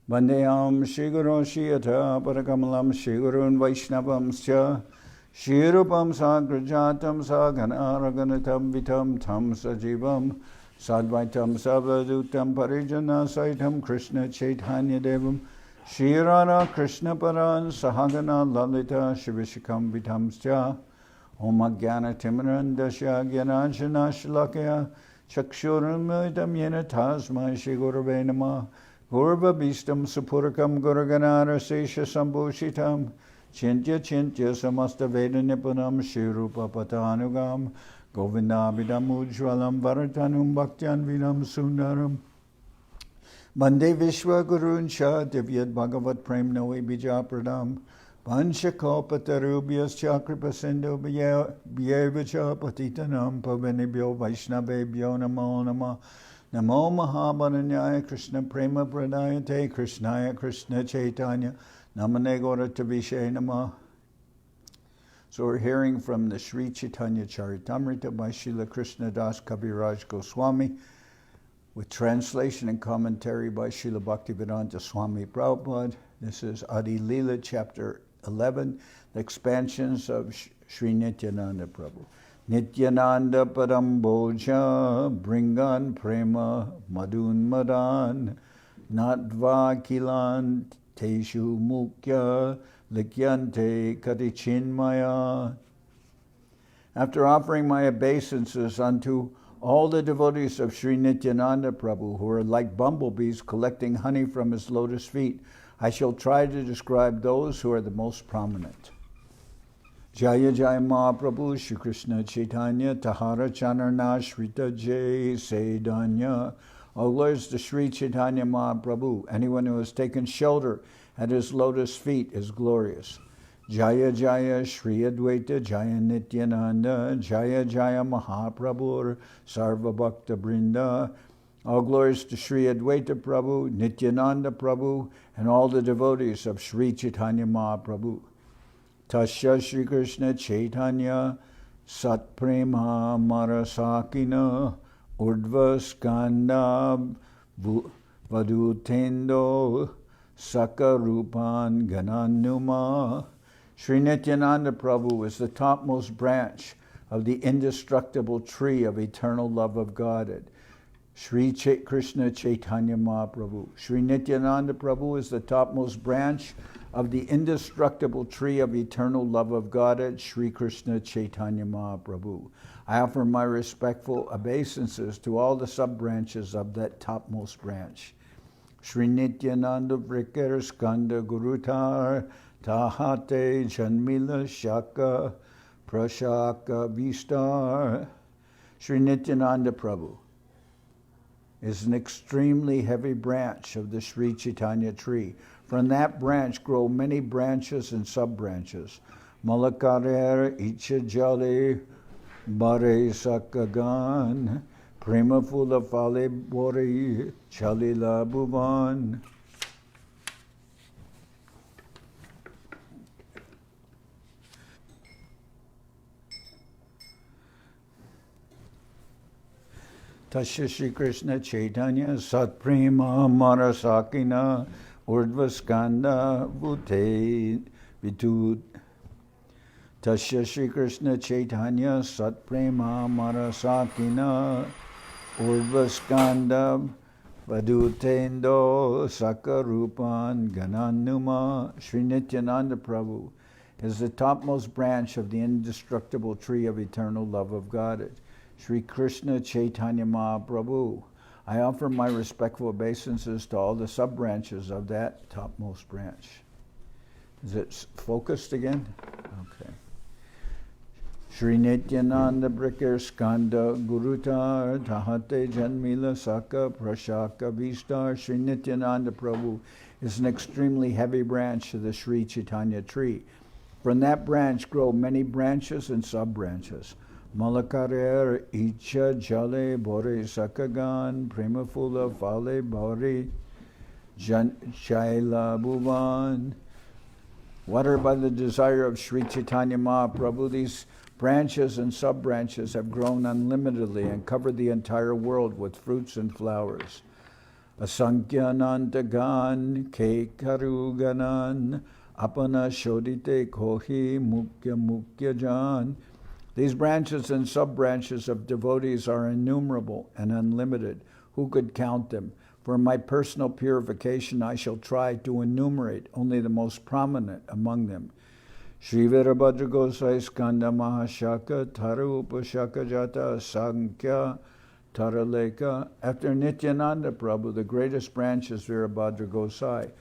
Vandeyam Shri Guru Shiyata Parakamalam Shri Gurun Vaishnavamscha Shri Rupam Sagrajatam Saganaraganatam Vitam Tam Sajivam Sadvaitam Savladutam Parijana Saitam Krishna Chaitanya Devam Shri Radha Krishna Paran Sahagana Lalita Shivishikam Vitamscha Om Ajnana Timirandasya Gyananjana Shalakya Chakshuramidam Yena Tasmai Shri Gurave Namah Gurva Bhistam Supurakam Guruganara Sesha Sambhushitam Chintya Chintya Samasta Veda Nipunam Shri Rupa Patanugam Govindabhidam Ujwalam Varatanum Bhaktyan Vidam Sundaram Bande Vishwa Guruncha Divyad Bhagavat Prem Noe Bijapradam Panchakopatarubhyas Chakripasindhu Bhyevacha Patitanam Pavanibhyo Vaishnavebhyo Namo Namah Namo Mahabharanyaya Krishna Prema Pradayate Krishnaya Krishna Chaitanya Namane Gauratavishe Namah. So we're hearing from the Sri Chaitanya Charitamrita by Srila Krishnadas Kaviraj Goswami with translation and commentary by Srila Bhaktivedanta Swami Prabhupada. This is Adi-lila, chapter 11, the expansions of Sri Nityananda Prabhu. Nityananda Paramboja Bringan Prema Madun Madan Natva Kilan Teshu Mukya Likyante Katichinmaya. After offering my obeisances unto all the devotees of Sri Nityananda Prabhu, who are like bumblebees collecting honey from his lotus feet, I shall try to describe those who are the most prominent. Jaya Jaya Mahaprabhu Shri Krishna Chaitanya Tahara Chanarna Shrita Jai Saidanya. All glories to Sri Chaitanya Mahaprabhu. Anyone who has taken shelter at his lotus feet is glorious. Jaya Jaya Shri Advaita Jaya Nityananda Jaya Jaya Mahaprabhu Sarva Bhakta Brinda. All glories to Sri Advaita Prabhu, Nityananda Prabhu, and all the devotees of Sri Chaitanya Mahaprabhu. Tasya Shri Krishna Chaitanya Satprema Marasakina Urdva Skanda Vadutendo Sakarupan Gananuma. Sri Nityananda Prabhu is the topmost branch of the indestructible tree of eternal love of Godhead. Sri Krishna Chaitanya Mahaprabhu. Sri Nityananda Prabhu is the topmost branch of the indestructible tree of eternal love of Godhead, Sri Krishna Chaitanya Mahaprabhu. I offer my respectful obeisances to all the sub-branches of that topmost branch. Sri Nityananda Vrikar Skanda Gurutar Tahate Janmila Shaka Prashaka Vistar. Sri Nityananda Prabhu is an extremely heavy branch of the Sri Chaitanya tree. From that branch grow many branches and sub-branches. Malakarer Icha Jale Bare Sakagan Prema Fula Fale Bori Chalila Bhuvan. Tasya Shri Krishna Chaitanya Satprema Marasakina Urdvaskanda Vute Vitut. Tasya Shri Krishna Chaitanya Satprema Marasakina Urdvaskanda Vadutendo Sakarupan Gananuma. Sri Nityananda Prabhu is the topmost branch of the indestructible tree of eternal love of Godhead. Sri Krishna Chaitanya Mahaprabhu. I offer my respectful obeisances to all the sub-branches of that topmost branch. Is it focused again? Okay. Sri Nityananda Brikar Skanda Gurutar Tahate Janmila Saka Prashaka Vistar. Sri Nityananda Prabhu is an extremely heavy branch of the Sri Chaitanya tree. From that branch grow many branches and sub-branches. Malakarer Icha Jale Bore Sakagan Prema Fula Fale Bori Chaila Bhuvan. Watered by the desire of Sri Chaitanya Mahaprabhu, these branches and sub-branches have grown unlimitedly and covered the entire world with fruits and flowers. Asankyanantagan ke karuganan apana shodite kohi mukya jan. These branches and sub-branches of devotees are innumerable and unlimited. Who could count them? For my personal purification, I shall try to enumerate only the most prominent among them. Shri Virabhadra Gosai Skanda Mahashaka Taru Upashaka Jata Sankhya Taraleka. After Nityananda Prabhu, the greatest branch is Virabhadra Gosai,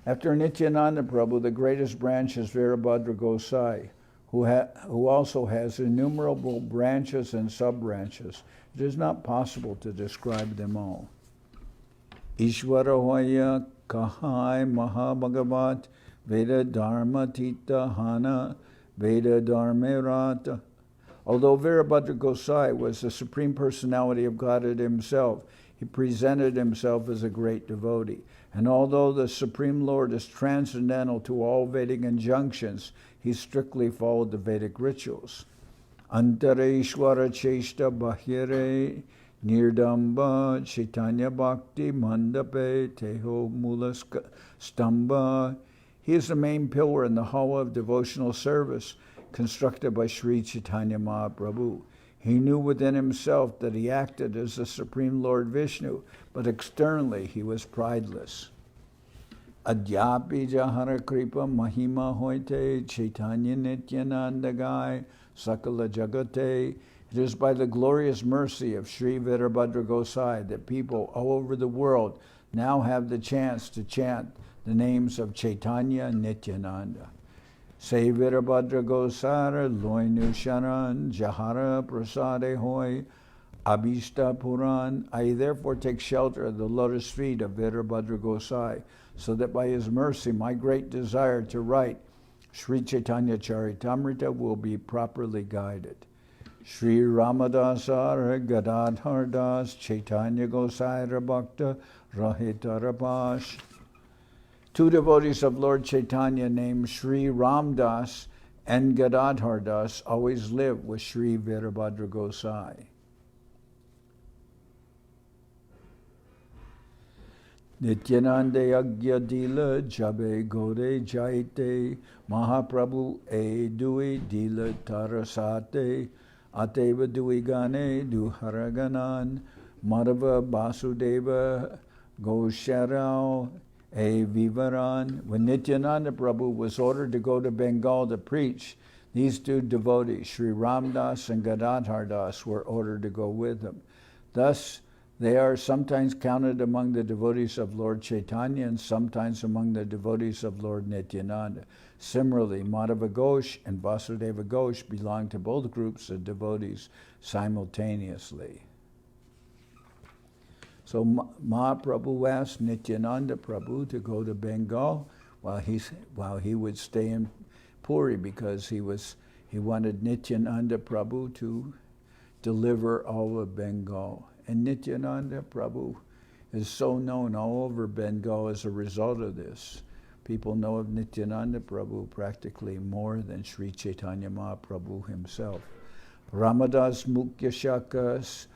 after Nityananda Prabhu, the greatest branch is Virabhadra Gosai, who also has innumerable branches and sub-branches. It is not possible to describe them all. Ishvara Hoya Kahai Mahabhagavat Veda Dharma Tita Hana Veda Dharmerata. Although Virabhadra Gosai was the Supreme Personality of Godhead himself, he presented himself as a great devotee. And although the Supreme Lord is transcendental to all Vedic injunctions, he strictly followed the Vedic rituals. Antareshwara Cheshta Bahire Nirdamba Chaitanya Bhakti Mandape Teho Mula Stamba. He is the main pillar in the hall of devotional service constructed by Sri Chaitanya Mahaprabhu. He knew within himself that he acted as the Supreme Lord Vishnu, but externally he was prideless. Adyapi Jahara Kripa Mahima Hoite Chaitanya Nityananda Gai Sakala Jagate. It is by the glorious mercy of Sri Virabhadra Gosai that people all over the world now have the chance to chant the names of Chaitanya and Nityananda. Say Virabhadra Gosara Loinu Sharan Jahara Prasade Hoy Abhishta Puran. I therefore take shelter of the lotus feet of Virabhadra Gosai, so that by his mercy my great desire to write Sri Chaitanya Charitamrita will be properly guided. Sri Ramadasara Gadadhar Das Chaitanya Gosai Bhakta Rahita Rabash. Two devotees of Lord Chaitanya named Sri Ramdas and Gadadhar Das always live with Sri Virabhadra Gosai. Nityananda Adi-lila Jabe Gode Jaite Mahaprabhu Dui Dila Tarasate Ateva Dui Gane Duharaganan Madhava Basudeva Gosharao Vivaran. When Nityananda Prabhu was ordered to go to Bengal to preach, these two devotees, Sri Ramdas and Gadadhar Das, were ordered to go with him. Thus, they are sometimes counted among the devotees of Lord Chaitanya and sometimes among the devotees of Lord Nityananda. Similarly, Madhava Ghosh and Vasudeva Ghosh belong to both groups of devotees simultaneously. So Mahaprabhu asked Nityananda Prabhu to go to Bengal while he would stay in Puri, because he wanted Nityananda Prabhu to deliver all of Bengal. And Nityananda Prabhu is so known all over Bengal as a result of this. People know of Nityananda Prabhu practically more than Sri Chaitanya Mahaprabhu himself. Ramadas Mukhya Shakas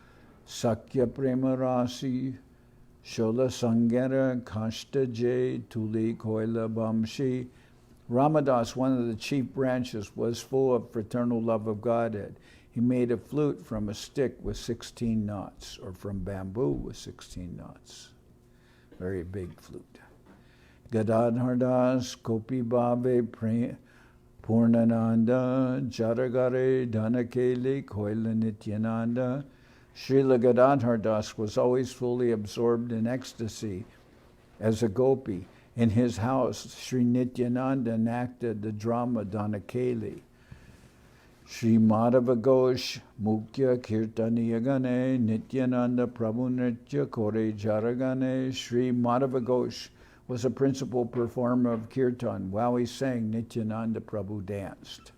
Sakya Prema Rasi Shola Sangara Kashta J Tuli Koila Bamshi. Ramadas, one of the chief branches, was full of fraternal love of Godhead. He made a flute from a stick with 16 knots, or from bamboo with 16 knots. Very big flute. Gadadhar Das Kopi Bhave Purnananda Jaragare Dhanakele Koila Nityananda. Srila Gadadhar Das was always fully absorbed in ecstasy as a gopi. In his house, Sri Nityananda enacted the drama Dhanakeli. Sri Madhava Ghosh Mukhya Kirtaniya Gane Nityananda Prabhu Nritya Kore Jaragane. Sri Madhava Ghosh was a principal performer of kirtan. While he sang, Nityananda Prabhu danced.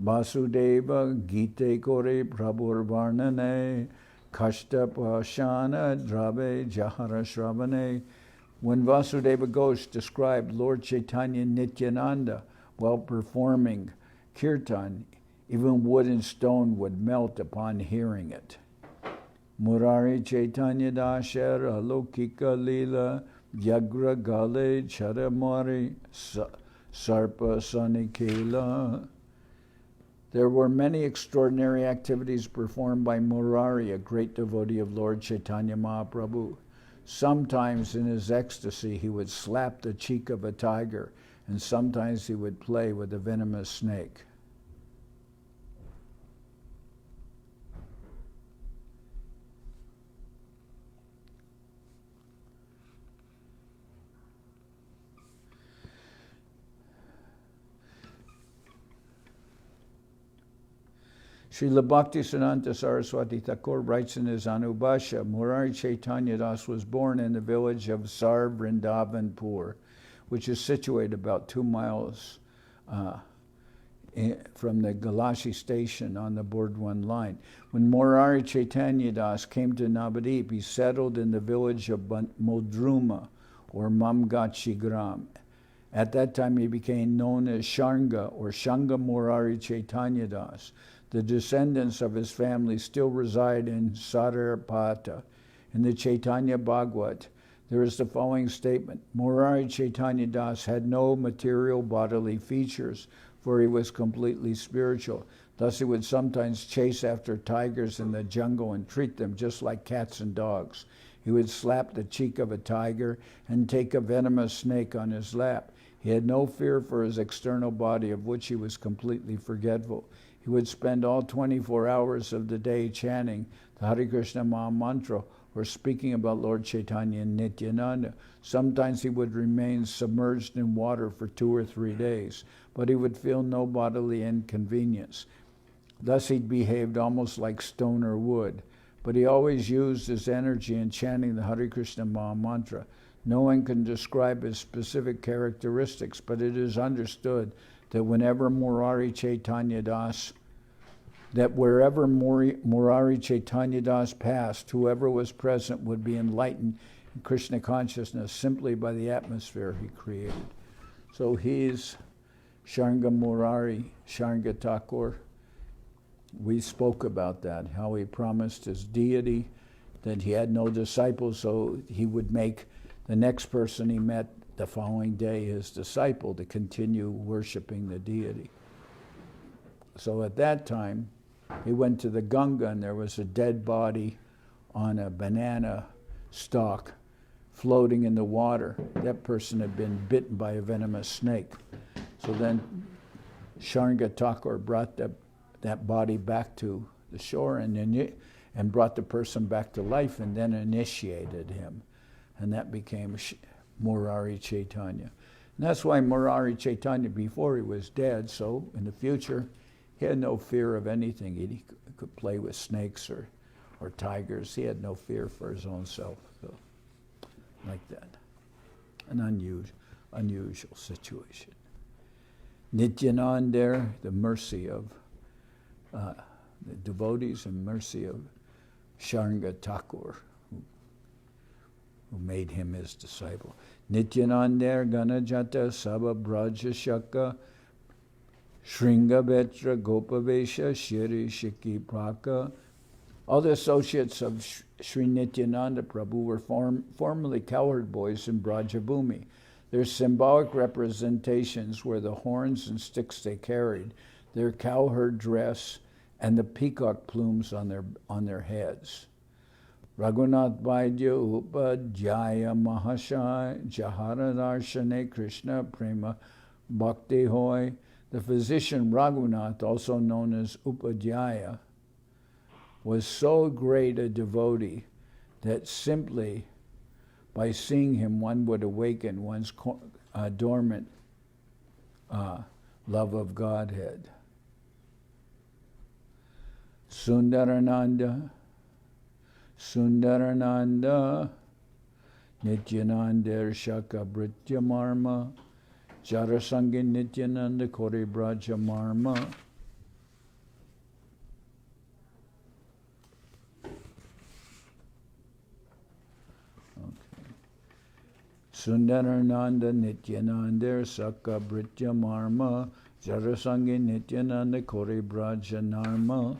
Vasudeva Gite Kore Prabhur Varnane Kashta Pashana Drabe Jahara Shravane. When Vasudeva Ghosh described Lord Chaitanya Nityananda while performing kirtan, even wood and stone would melt upon hearing it. Murari Chaitanya Dasher Alokika Lila Yagra Gale Charamari Sarpa Sanikela. There were many extraordinary activities performed by Murari, a great devotee of Lord Chaitanya Mahaprabhu. Sometimes in his ecstasy he would slap the cheek of a tiger, and sometimes he would play with a venomous snake. Srila Bhaktisiddhanta Saraswati Thakur writes in his Anubhashya, Murari Chaitanya Das was born in the village of Sar Vrindavanpur, which is situated about 2 miles from the Galashi station on the Burdwan line. When Murari Chaitanya Das came to Navadip, he settled in the village of Modruma, or Mamgachi Gram. At that time he became known as Sharanga, or Shanga Murari Chaitanya Das. The descendants of his family still reside in Sadarpata. In the Chaitanya Bhagavat, there is the following statement: Murari Chaitanya Das had no material bodily features, for he was completely spiritual. Thus he would sometimes chase after tigers in the jungle and treat them just like cats and dogs. He would slap the cheek of a tiger and take a venomous snake on his lap. He had no fear for his external body, of which he was completely forgetful. He would spend all 24 hours of the day chanting the Hare Krishna Maha Mantra or speaking about Lord Chaitanya and Nityananda. Sometimes he would remain submerged in water for 2 or 3 days, but he would feel no bodily inconvenience. Thus he behaved almost like stone or wood, but he always used his energy in chanting the Hare Krishna Maha Mantra. No one can describe his specific characteristics, but it is understood that wherever Murari Chaitanya Das passed, whoever was present would be enlightened in Krishna consciousness simply by the atmosphere he created. So he's Sharanga Murari, Sharanga Thakur. We spoke about that, how he promised his deity that he had no disciples, so he would make the next person he met the following day his disciple to continue worshiping the deity. So at that time, he went to the Ganga and there was a dead body on a banana stalk floating in the water. That person had been bitten by a venomous snake. So then Sharanga Thakur brought that body back to the shore and brought the person back to life and then initiated him. And that became Murari Chaitanya. And that's why Murari Chaitanya, before he was dead, so in the future, he had no fear of anything. He could play with snakes or tigers. He had no fear for his own self. So, like that. An unusual situation. Nityananda, the mercy of the devotees and mercy of Sharanga Thakur, who made him his disciple. Nityananda Ganajata Saba Braja Shaka Shringa Betra Gopavesha Shiri Shiki Praka. All the associates of Sri Nityananda Prabhu were formerly cowherd boys in Brajabhumi. Their symbolic representations were the horns and sticks they carried, their cowherd dress, and the peacock plumes on their heads. Raghunath Vaidya Upadhyaya Mahashai Jaharadarshane Krishna Prema Bhakti Hoy. The physician Raghunath, also known as Upadhyaya, was so great a devotee that simply by seeing him one would awaken one's dormant love of Godhead. Sundarananda Nityananda Shaka Britya Marma Jarasangi Nityananda Kori Braja Marma. Sundarananda Nityananda Saka Britya Marma Jarasangi Nityananda Kori Braja Narma.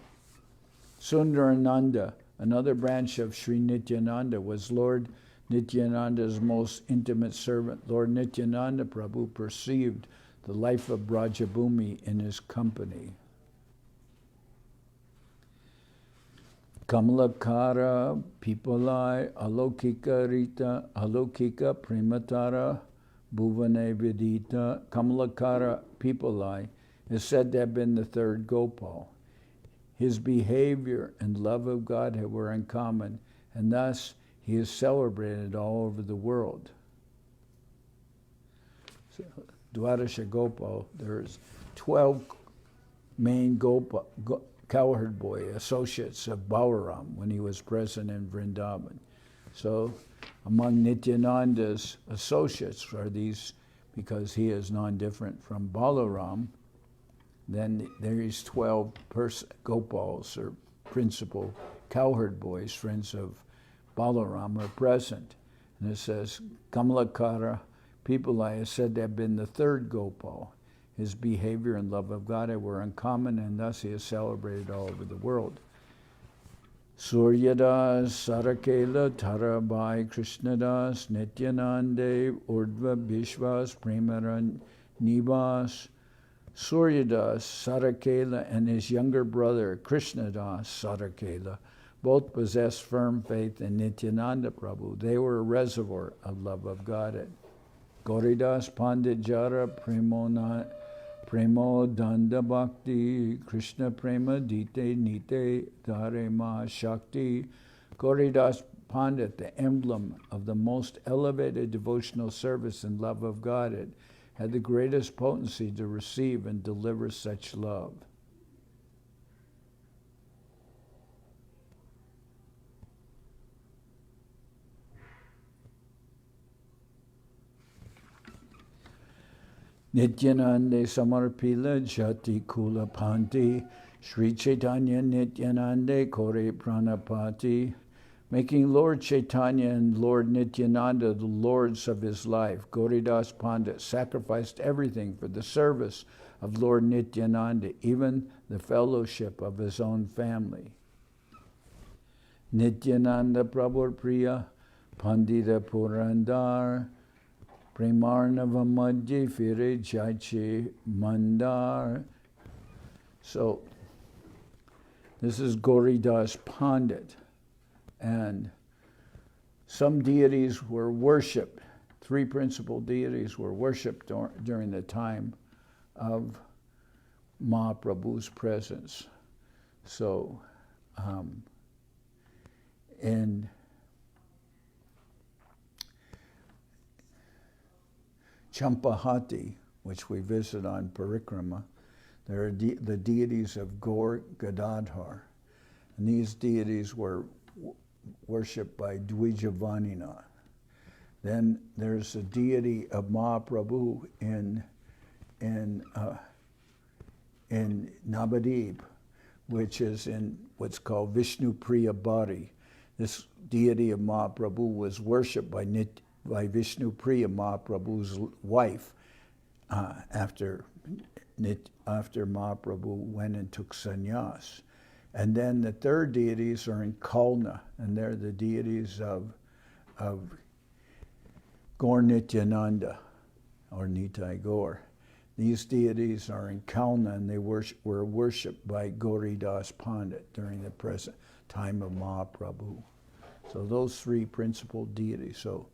Sundarananda, Another branch of Sri Nityananda was Lord Nityananda's most intimate servant. Lord Nityananda Prabhu perceived the life of Brajabhumi in his company. Kamalakara Pipalai Alokika Rita Alokika Primatara Bhuvane Vidita. Kamalakara Pipalai is said to have been the third Gopal. His behavior and love of God were in common, and thus he is celebrated all over the world. So, Dwadasha Gopal, there's 12 main cowherd boy associates of Balaram when he was present in Vrindavan. So among Nityananda's associates are these, because he is non-different from Balaram, then there is 12 Gopals, or principal cowherd boys, friends of Balaram, are present. And it says, Kamalakara Pipalai is said to have been the third Gopal. His behavior and love of God were in common, and thus he is celebrated all over the world. Suryadas, Sarakela, Tarabai, Krishnadas, Nityanande, Urdhva, Bishvas, Premaran, Nivas. Suryadas, Sarakela, and his younger brother, Krishnadas, Sarakela, both possessed firm faith in Nityananda Prabhu. They were a reservoir of love of God. Gauridas, Pandit Jara, Premo Danda Bhakti, Krishna Prema Dite Nite Dhare Ma Shakti. Gauridas Pandit, the emblem of the most elevated devotional service and love of God, had the greatest potency to receive and deliver such love. Nityanande Samarpila Jati Kula Panti Sri Chaitanya Nityanande Kore Pranapati, making Lord Chaitanya and Lord Nityananda the lords of his life. Gauridas Pandit sacrificed everything for the service of Lord Nityananda, even the fellowship of his own family. Nityananda Prabhu Priya Pandita Purandar Premarnava Madhye Fire Jaiche Mandar. So, this is Gauridas Pandit. And some deities were worshipped. 3 principal deities were worshipped during the time of Mahaprabhu's presence. So, in Champahati, which we visit on Parikrama, there are the deities of Gaur Gadadhar. And these deities were worshipped by Dvijavanina. Then there's a deity of Mahaprabhu in Navadip, which is in what's called Vishnu Priya Bhari. This deity of Mahaprabhu was worshipped by Vishnu Priya, Mahaprabhu's wife, after Mahaprabhu went and took sannyas. And then the third deities are in Kalna, and they're the deities of Gaur Nityananda, or Nitai Gaur. These deities are in Kalna, and they were worshipped by Gauridas Pandit during the present time of Mahaprabhu. So those 3 principal deities. So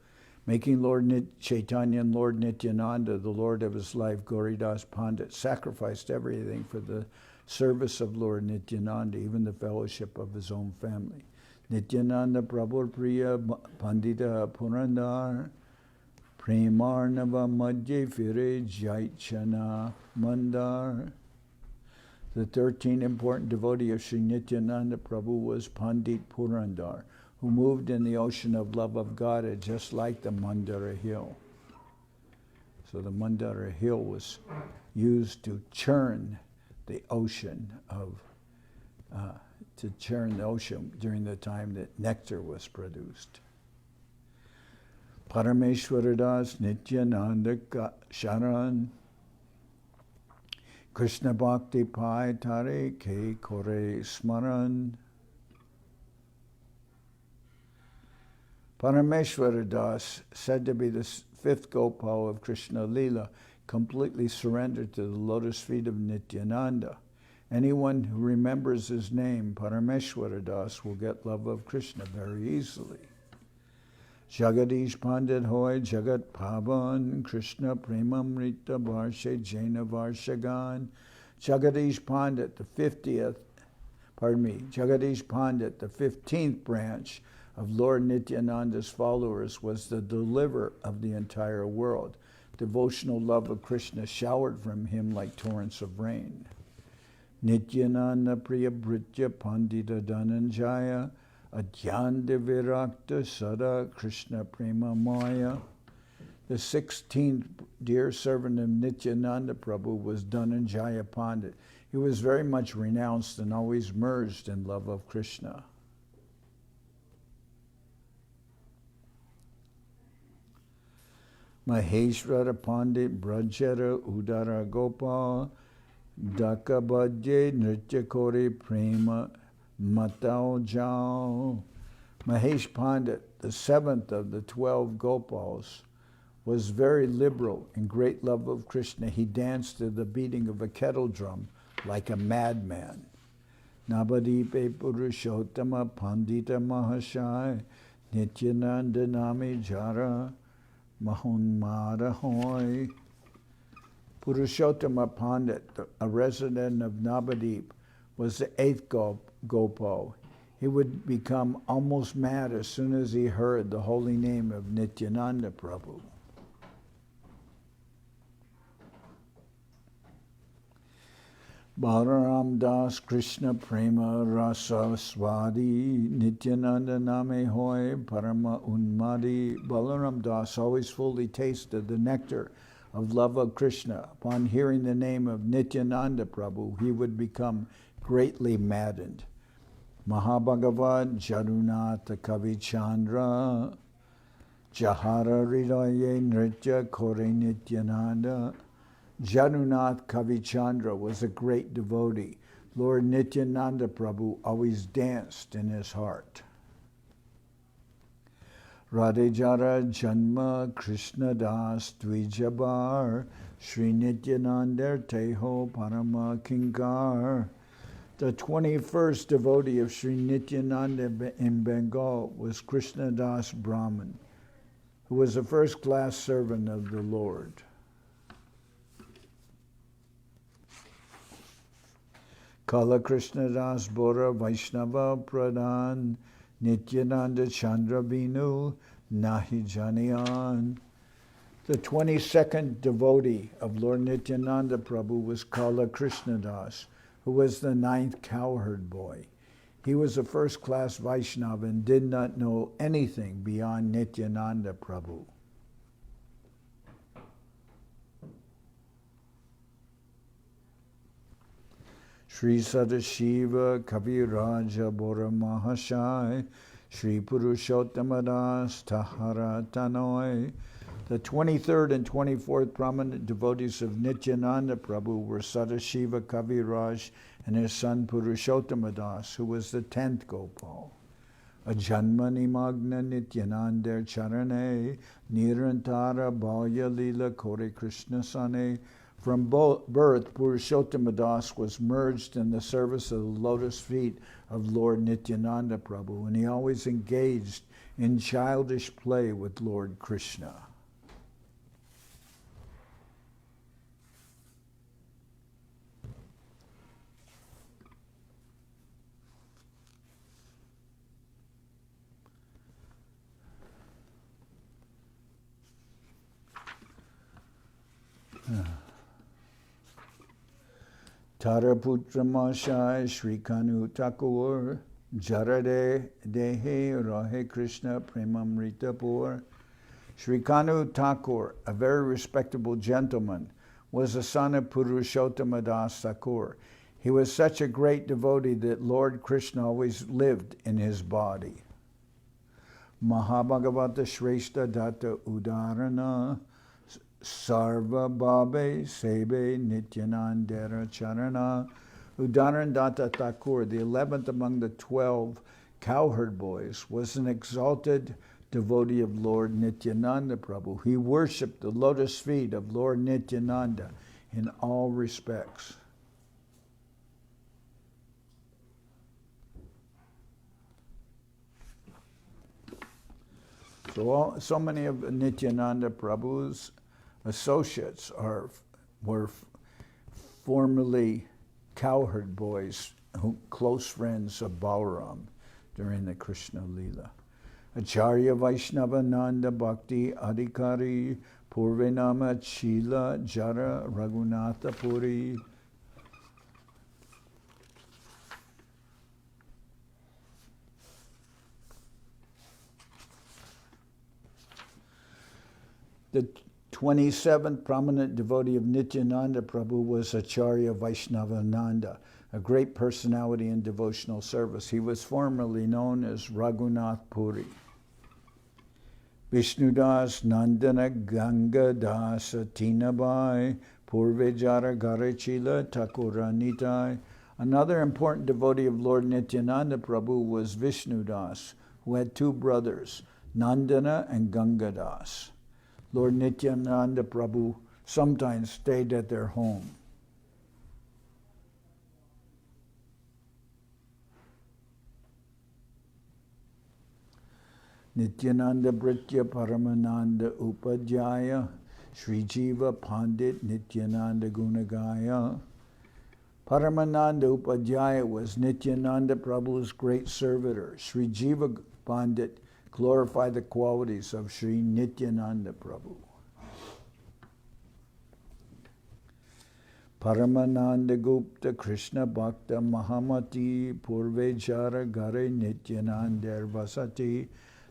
making Lord Chaitanya and Lord Nityananda the Lord of his life, Gauridas Pandit sacrificed everything for the service of Lord Nityananda, even the fellowship of his own family. Nityananda Prabhu Priya Pandita Purandar Premarnava Madhye Fire Jaichana Mandar. The 13th important devotee of Sri Nityananda Prabhu was Pandit Purandar, who moved in the ocean of love of God just like the Mandara hill. So the Mandara hill was used to churn the ocean during the time that nectar was produced. Parameshwaradas Nityananda Sharan Krishna Bhakti Pai Tare Ke Kore Smaran. Parameshwara Das, said to be the fifth Gopal of Krishna Lila, completely surrendered to the lotus feet of Nityananda. Anyone who remembers his name, Parameshwara Das, will get love of Krishna very easily. Jagadish Pandit Hoy Jagat Pavan Krishna Premamrita Varshe Jaina Varshagan. Jagadish Pandit, Jagadish Pandit, the 15th branch of Lord Nityananda's followers, was the deliverer of the entire world. Devotional love of Krishna showered from him like torrents of rain. Nityananda Priya Britya Pandita Dhananjaya Adhyanda Virakta Sada Krishna Prema Maya. The 16th dear servant of Nityananda Prabhu was Dhananjaya Pandit. He was very much renounced and always merged in love of Krishna. Maheshwara Pandit Brajara Udara Gopal Dakabadye Nritya Kore Prema Matao Jao. Mahesh Pandit, the 7th of the 12 Gopals, was very liberal in great love of Krishna. He danced to the beating of a kettle drum like a madman. Nabadipe Purushottama Pandita Mahashai Nityananda Nami Jara Mahunmada Hoy. Purushottama Pandit, a resident of Navadip, was the 8th Gopal. He would become almost mad as soon as he heard the holy name of Nityananda Prabhu. Balaram Das Krishna Prema Rasa Swadi Nityananda Name Hoy Parama Unmadi. Balaram Das always fully tasted the nectar of love of Krishna. Upon hearing the name of Nityananda Prabhu, he would become greatly maddened. Mahabhagavad Jarunata Kavichandra Jahara Hridaye Nritya Kore Nityananda. Jadunath Kavichandra was a great devotee. Lord Nityananda Prabhu always danced in his heart. Radhejara Janma Krishnadas Dvijabar Sri Nityananda Teho Parama Kinkar. The 21st devotee of Sri Nityananda in Bengal was Krishnadas Brahman, who was a first-class servant of the Lord. Kala Krishnadas Bora Vaishnava Pradhan Nityananda Chandra Vinu Nahi Janiyan. The 22nd devotee of Lord Nityananda Prabhu was Kala Krishnadas, who was the 9th cowherd boy. He was a first-class Vaishnava and did not know anything beyond Nityananda Prabhu. Sri Sadashiva Kaviraj Bora Mahashai Sri Purushotamadas Tahara Tanoi. The 23rd and 24th prominent devotees of Nityananda Prabhu were Sadashiva Kaviraj and his son Purushotamadas, who was the 10th Gopal. Ajanmani Magna Nityananda Charane Nirantara Adi-lila Kore Krishna Sane. From birth, Purushotamadas was merged in the service of the lotus feet of Lord Nityananda Prabhu, and he always engaged in childish play with Lord Krishna. Taraputra Mashai Sri Kanu Thakur Jarade Dehe Rahe Krishna Premamrita Pur. Sri Kanu Thakur, a very respectable gentleman, was the son of Purushotamadas Thakur. He was such a great devotee that Lord Krishna always lived in his body. Mahabhagavata Shrestha Datta Udarana Sarva Bhabe Sebe Nityanandara Charana. Udaran Datta Thakur, the 11th among the 12 cowherd boys, was an exalted devotee of Lord Nityananda Prabhu. He worshipped the lotus feet of Lord Nityananda in all respects. So many of Nityananda Prabhu's associates were formerly cowherd boys, close friends of Balaram during the Krishna Lila. Acharya Vaishnavananda Bhakti Adhikari Purvenama Chila Jara Raghunatha Puri. The 27th prominent devotee of Nityananda Prabhu was Acharya Vaishnavananda, a great personality in devotional service. He was formerly known as Raghunath Puri. Vishnudas Nandana Ganga Dasa Tinabai Purvejara Garachila Thakuranitai. Another important devotee of Lord Nityananda Prabhu was Vishnudas, who had two brothers, Nandana and Gangadas. Lord Nityananda Prabhu sometimes stayed at their home. Nityananda Britya Paramananda Upadhyaya Sri Jiva Pandit Nityananda Gunagaya. Paramananda Upadhyaya was Nityananda Prabhu's great servitor. Sri Jiva Pandit glorified the qualities of Sri Nityananda Prabhu. Paramananda Gupta Krishna Bhakta Mahamati Purvejara Gare Nityananda Vasati.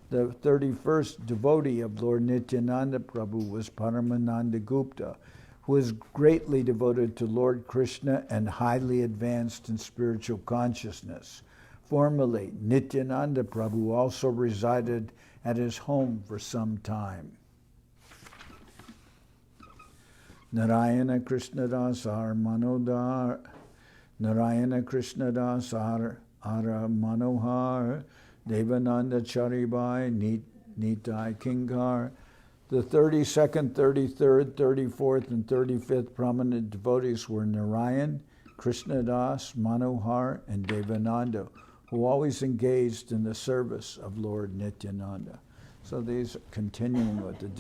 The 31st devotee of Lord Nityananda Prabhu was Paramananda Gupta, who was greatly devoted to Lord Krishna and highly advanced in spiritual consciousness. Formerly, Nityananda Prabhu also resided at his home for some time. Narayana Krishnadas Ar Manodar, Narayana Krishnadas Ar Manohar, Devananda Charibai Nitai Kinkar. The 32nd, 33rd, 34th, and 35th prominent devotees were Narayan, Krishnadas, Manohar, and Devananda, who always engaged in the service of Lord Nityananda. So these are continuing with the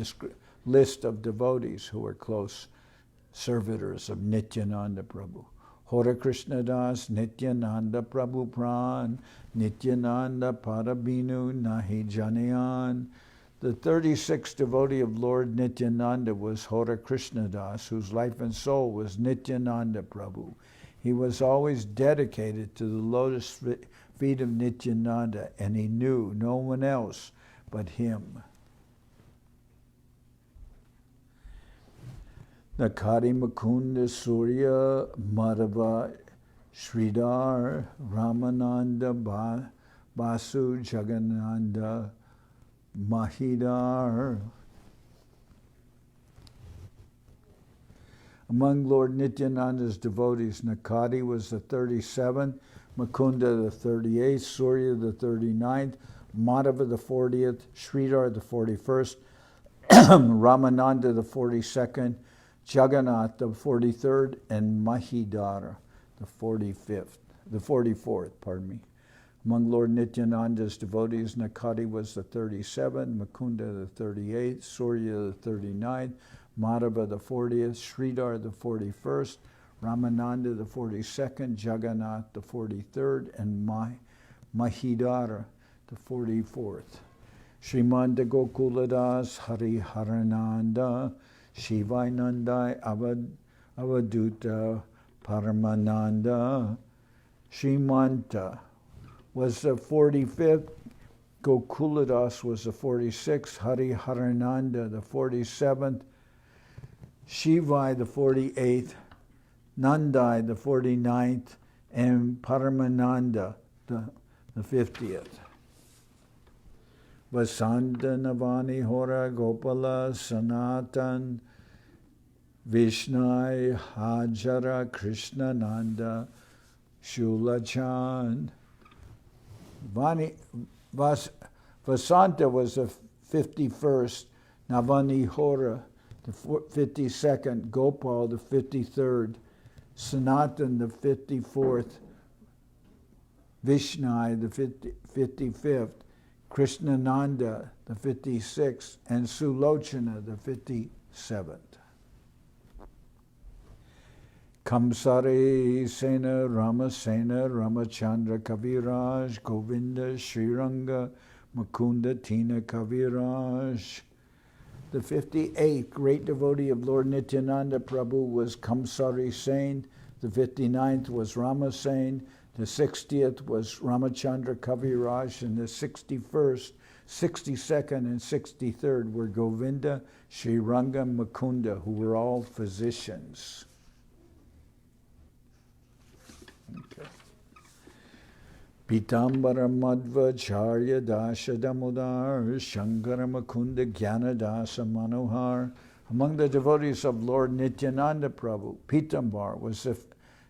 list of devotees who were close servitors of Nityananda Prabhu. Hora Krishnadas, Nityananda Prabhu Pran, Nityananda Parabinu Nahi Janayan. The 36th devotee of Lord Nityananda was Hora Krishnadas, whose life and soul was Nityananda Prabhu. He was always dedicated to the lotus feet of Nityananda, and he knew no one else but him. Nakari Mukunda Surya Madhava Sridhar Ramananda Basu Jagannanda Mahidar. Among Lord Nityananda's devotees, Nakadi was the 37th, Mukunda the 38th, Surya the 39th, Madhava the 40th, Sridhar the 41st, Ramananda the 42nd, Jagannath the 43rd, and Mahidara the 44th, Among Lord Nityananda's devotees, Nakadi was the 37th, Mukunda the 38th, Surya the 39th, Madhava the 40th, Sridhar the 41st, Ramananda the 42nd, Jagannath the 43rd, and Mahidara the 44th. Srimanda Gokuladas Hari Harananda Shivai Nandai Avaduta Paramananda. Srimanta was the 45th, Gokuladas was the 46th, Hari Harananda the 47th, Shivai the 48th, Nandai the 49th, and Paramananda the 50th. Vasanta Navani Hora Gopala Sanatan Vishnai Hajara Krishna Nanda Shulachan. Vasanta was the 51st, Navanihora, the 52nd, Gopal, the 53rd, Sanatan, the 54th, Vishnai, the 55th, Krishnananda, the 56th, and Sulochana, the 57th. Kamsari Sena, Ramasena, Ramachandra Kaviraj, Govinda, Sriranga, Mukunda, Tina Kaviraj. The 58th great devotee of Lord Nityananda Prabhu was Kamsari Sen. The 59th was Rama Sen. The 60th was Ramachandra Kaviraj. And the 61st, 62nd, and 63rd were Govinda, Sriranga, Mukunda, who were all physicians. Okay. Pitambara Madhva Charya Dasha Damodar Shankara Mukunda Jnana Dasa Manohar. Among the devotees of Lord Nityananda Prabhu, Pitambar was the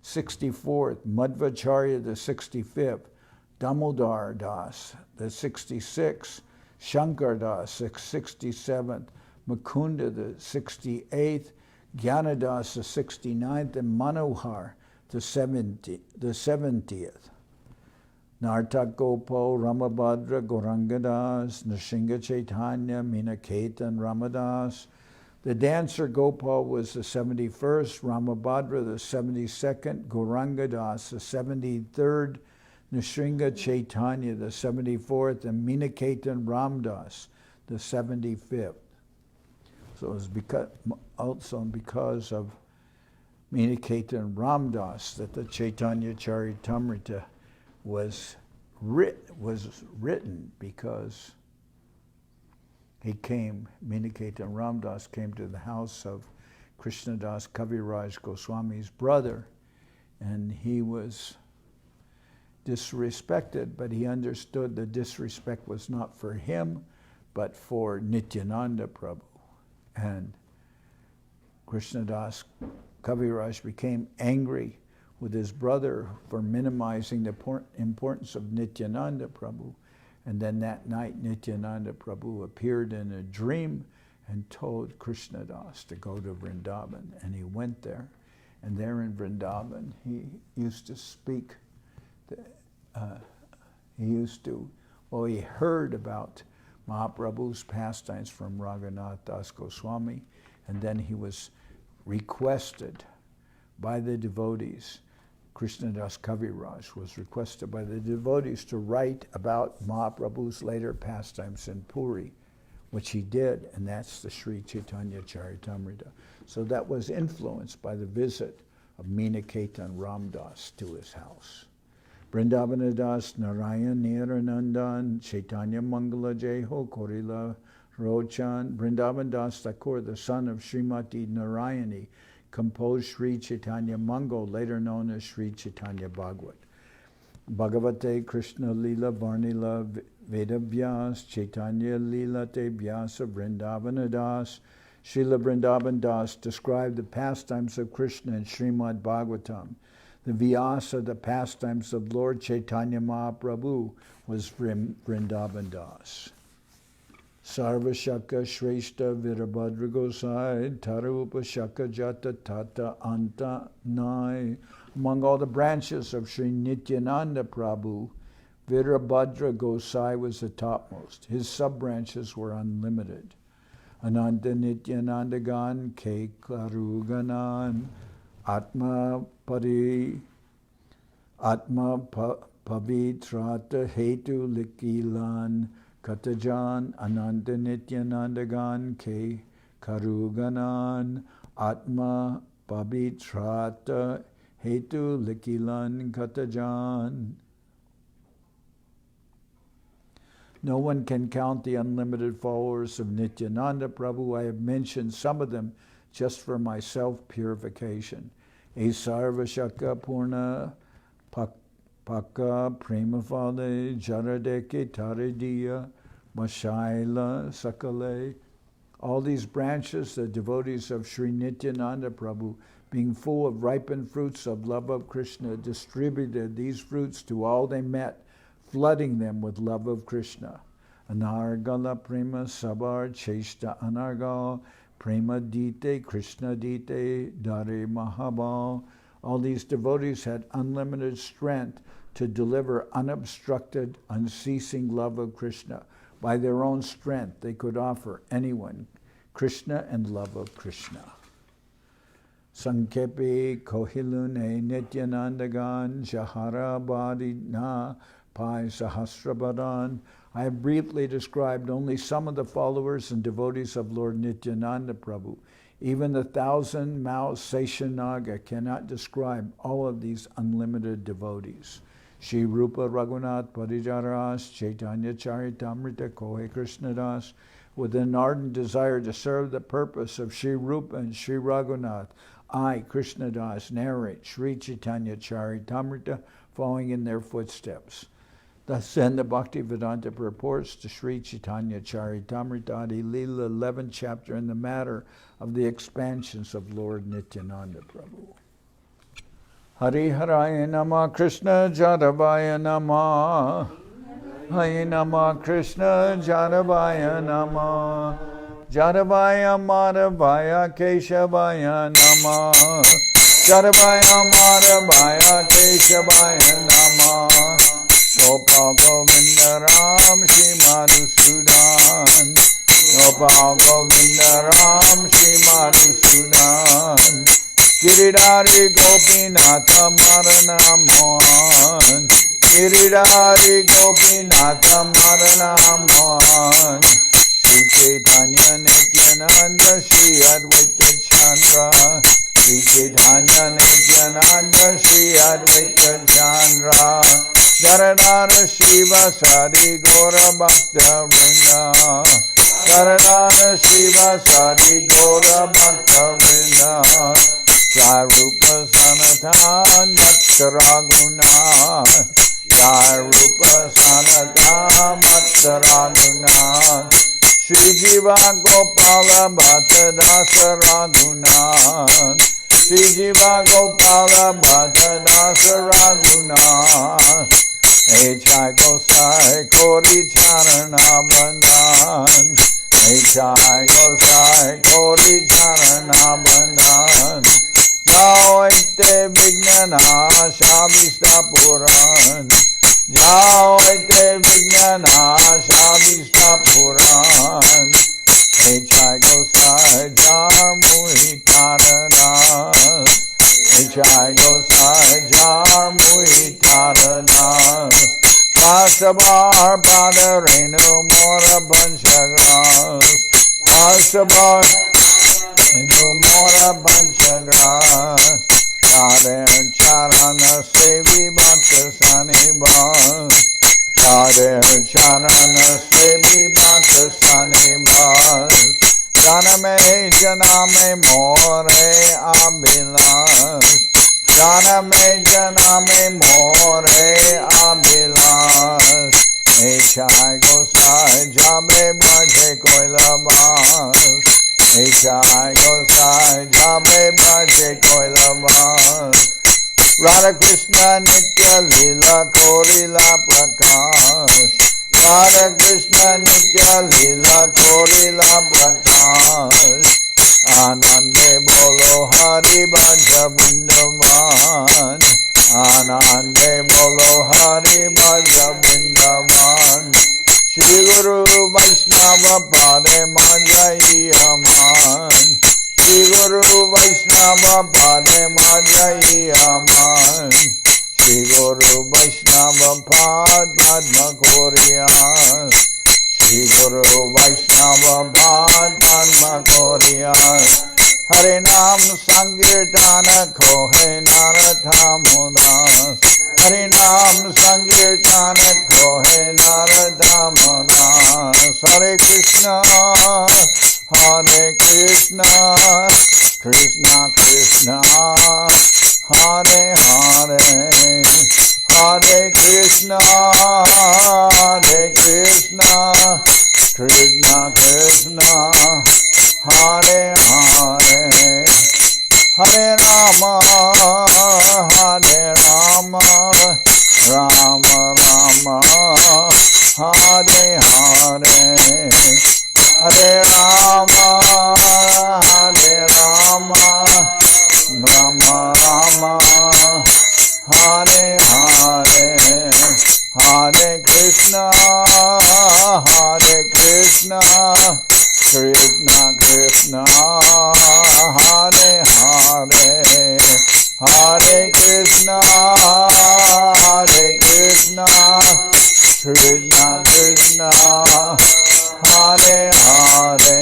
64th, Madhvacharya the 65th, Damodar Das the 66th, Shankar Das the 67th, Mukunda the 68th, Jnanadas the 69th, and Manohar the 70th. Nartak Gopal, Ramabhadra, Gaurangadas, Nrsinga Chaitanya, Minaketan, Ramadas. The dancer Gopal was the 71st, Ramabhadra the 72nd, Gaurangadas the 73rd, Nrsinga Chaitanya the 74th, and Minaketan Ramdas the 75th. So it was because of Minaketan Ramdas that the Chaitanya Charitamrita was written, because Minaketan Ramdas came to the house of Krishnadas Kaviraj Goswami's brother, and he was disrespected, but he understood the disrespect was not for him, but for Nityananda Prabhu. And Krishnadas Kaviraj became angry with his brother for minimizing the importance of Nityananda Prabhu. And then that night, Nityananda Prabhu appeared in a dream and told Krishnadas to go to Vrindavan. And he went there. And there in Vrindavan, he used to speak. He heard about Mahaprabhu's pastimes from Raghunath Das Goswami. And then he was requested by the devotees. Krishnadas Kaviraj was requested by the devotees to write about Mahaprabhu's later pastimes in Puri, which he did, and that's the Sri Chaitanya Charitamrita. So that was influenced by the visit of Minaketan Ramdas to his house. Vrindavanadas Narayan Niranandan Chaitanya Mangala Jeho Korila Rochan. Vrindavan Thakur, the son of Srimati Narayani, composed Sri Chaitanya Mangal, later known as Sri Chaitanya Bhagavad. Bhagavate Krishna Lila Varnila Veda Vyas Chaitanya Lila Te Vyasa Vrindavana Das. Srila Vrindavan Das described the pastimes of Krishna in Srimad Bhagavatam. The Vyasa, the pastimes of Lord Chaitanya Mahaprabhu, was Vrindavan Das. Sarva Shaka Shrestha Virabhadra Gosai Tarupa Shaka Jata Tata Anta Nai. Among all the branches of Sri Nityananda Prabhu, Virabhadra Gosai was the topmost. His sub-branches were unlimited. Ananta Nityananda Gan Ke Karuganan Atma Pavitrata Hetu Likilan Katajan Ananda Nityananda Gan Ke Karuganan Atma Pavitrata Hetu Likilan Katajan. No one can count the unlimited followers of Nityananda Prabhu. I have mentioned some of them just for my self-purification. Esarva Shaka Purna Paka Premafale Jaradeke Taridiya Mashaila Sakale. All these branches, the devotees of Sri Nityananda Prabhu, being full of ripened fruits of love of Krishna, distributed these fruits to all they met, flooding them with love of Krishna. Anargala prema sabar cheshta anargal, prema dite, Krishna dite, dare mahabal. All these devotees had unlimited strength to deliver unobstructed, unceasing love of Krishna. By their own strength, they could offer anyone Krishna and love of Krishna. Sankepi kohilune nityanandagan jahara badina pai sahasrabadan. I have briefly described only some of the followers and devotees of Lord Nityananda Prabhu. Even the 1,000-mouthed Seshanaga cannot describe all of these unlimited devotees. Sri Rupa Raghunath Parijaras, Chaitanya Charitamrita Kohe Krishnadas, with an ardent desire to serve the purpose of Sri Rupa and Sri Raghunath, I, Krishnadas, narrate Sri Chaitanya Charitamrita, following in their footsteps. Thus then the Bhaktivedanta purports to Sri Chaitanya Charitamrita Adi-lila 11th chapter in the matter of the expansions of Lord Nityananda Prabhu. Hari Haraya Nama Krishna Jadavaya Nama Hari Nama Krishna Jadavaya Nama Jadavaya Madhavaya Keshavaya Nama Jadavaya Madhavaya Keshavaya Nama Gopal Govinda Ram Shri Madhusudan Gopal Govinda Ram Shri Madhusudan Giridhari Gopinatha Marana Mohan Giridhari Gopinatha Marana Mohan Sri Chaitanya Nityananda Shri Advaita Chandra Sri Chaitanya Nityananda Shri Advaita Chandra Janardan Shiva Sadi Gora Bhakta Vrinda Janardan Shiva Sadi Gora Bhakta Vrinda Jai Rupa Sanatan Bhakta Raguna Jai Rupa Sanatan Bhakta Raguna Shri Jiva Gopala Bhatta Dasa Raguna Shri Jiva Gopala Bhatta Dasa Raguna Echai Gosai Kori Charana Bandhan Echai Gosai Kori Charana Bandhan Jaoite Vignana Shabista Puran Jaoite Vignana Shabista Puran Echai Gosai Jar Muhi Taranas Echai Gosai Jar Muhi Taranas Vasabar Padarenu Mora Panchagras Vasabar Renu Mora Panchagras Radhe Charana Sevi Bhakta Sanibas Radhe Charana Sevi Bhakta Sanibas Janame Janame More Abhilas Janame Janame More Abhilas Echai Gosai Jabe Bhaje Koilabas Echai Gosai Jabe Bhaje Koilabas Radha Krishna Nitya Lila Korila Prakash Radha Krishna Nitya Lila Korila Prakash Anande Bolo Hari Bhaja Vrindavan Anande Bolo Hari Bhaja Vrindavan Shri Guru Vaishnava Pade Majai Aman Shri Guru Vaishnava Pade Majai Aman Shri Guru Vaishnava Pad Padma Koriyas Shri Guru Vaishnava Pad Padma Koriyas Hare Nam Sankirtana Kohe Narathamudas Hare Nam Sankirtana Kohe Narathamudas Hare Krishna Krishna Krishna Hare Hare Hare Krishna Krishna Krishna Hare Hare Hare Rama Rama Rama Hare Hare Krishna, Hare Hare, Hare Krishna, Krishna Krishna, Hare Hare,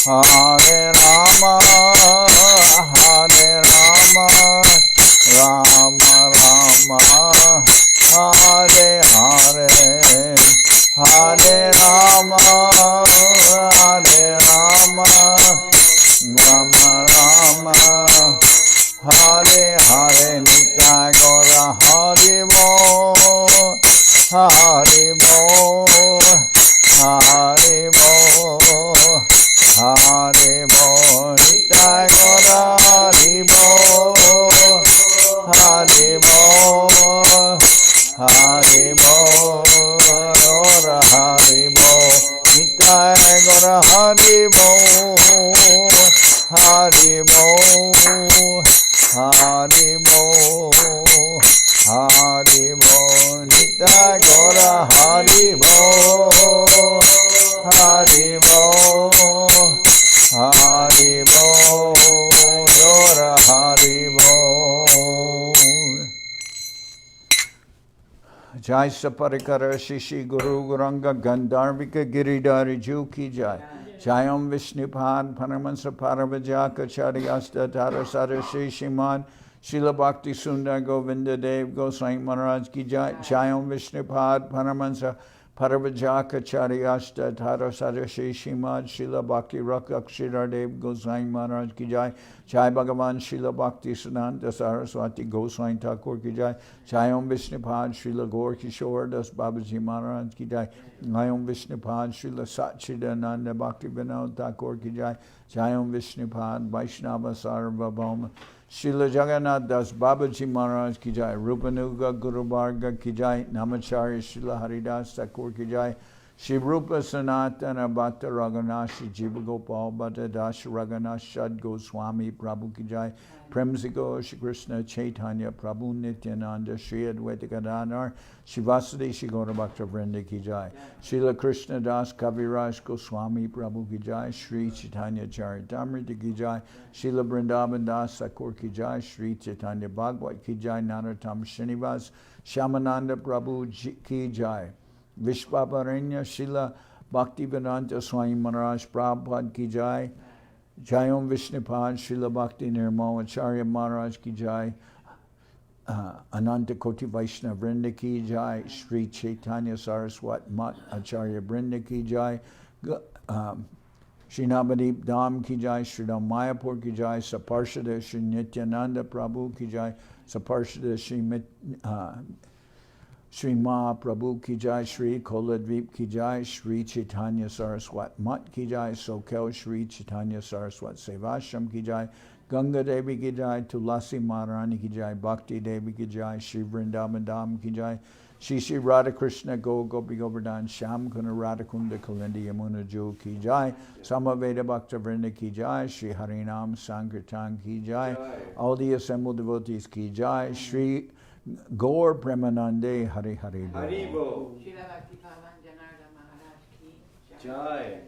Hare Rama, Rama Rama, Hare Hare, Hare Rama, Rama Rama, Hare Hare. Nityai Gaura Hari Bo, Hari Bo, Hari Bo, Hari Bo. Nityai Gaura Hari Bo, Hari Bo, Hari Bo, Gaura Hari Bo. Nityai Gaura Hari Bo, Hari Bo, Hari Bo, Hari Bo. Nityai Gaura Hari Bo, Hari Bo, Hari Bo, Gaura Hari Bo. Jai Saparikara Shishi Guru Guranga Gandharvika Giridhari Ju Ki Jai. Jayam Vishnupad Paramahansa Paravajaka Charyasta Tarasara Shri Shriman Srila Bhakti Sundar Govinda Dev Goswami Maharaj Ki Jai. Jayam Vishnupad Paramahansa Paravajaka Charyasta Tarasara Shri Shriman Srila Bhakti Rakshidhar Dev Goswami Maharaj Ki Jai. Jai Bhagavan Srila Bhakti Siddhanta Saraswati Goswami Thakur Ki Jai. Jayam Vishnupad Srila Gaur Kishore Das Babaji Maharaj Ki Jai. Jayam Vishnupad Srila Satchidananda Bhakti Vinod Thakur Ki Jai. Jayam Vishnupad Vaishnava Sarvabhauma Srila Jagannath Das Babaji Maharaj Ki Jai. Rupanuga Guru Varga Ki Jai. Namacharya Srila Haridas Thakur Ki Jai. Shri Rupa Sanatana Bhatta Raghunashi Jiva Gopal Bhatta Das Raghunash Shad Goswami Prabhu Ki Jai. Premsigo Shri Krishna Chaitanya Prabhu Nityananda Shri Advaita Gadadhar Shivasadi Shri Gaura Bhakta Vrinda Ki Jai. Srila Krishnadas Kaviraj Goswami Prabhu Ki Jai. Sri Chaitanya Charitamrita Ki Jai. Srila Vrindavan Das Thakur Ki Jai. Sri Chaitanya Bhagavad Ki Jai. Narottam Srinivas Shyamananda Prabhu Ki Jai. Vishvaparanya Srila Bhaktivedanta Swami Maharaj Prabhupada Ki Jai. Jayam Vishnupad Srila Bhakti Nirmal Acharya Maharaj Ki Jai. Ananta Koti Vaishnava Vrinda Ki Jai. Sri Chaitanya Saraswat Mat Acharya Vrinda Ki Jai. Sri Navadip Dham Ki Jai. Sri Mayapur Ki Jai. Saparshada Sri Nityananda Prabhu Ki Jai. Saparshada Sri Mahaprabhu Ki Jai. Sri Koladvip Ki Jai. Sri Chaitanya Saraswat Mat Ki Jai. Soquel Sri Chaitanya Saraswat Sevashram Ki Jai. Ganga Devi Ki Jai. Tulasi Maharani Ki Jai. Bhakti Devi Ki Jai. Sri Vrindavan Dham Ki Jai. Shri Shri Radha Krishna Gopi Govardhan Sham Kuna Radha Kunda Kalindi Yamuna Jo Ki Jai. Samaveda Bhakta Vrinda Ki Jai. Shri Harinam Sankirtan Ki Jai. All the assembled devotees Ki Jai. Shri Gaur Premanande Hari Hari Bol. Srila Bhakti Pavan Janardan Maharaj Ki Jai.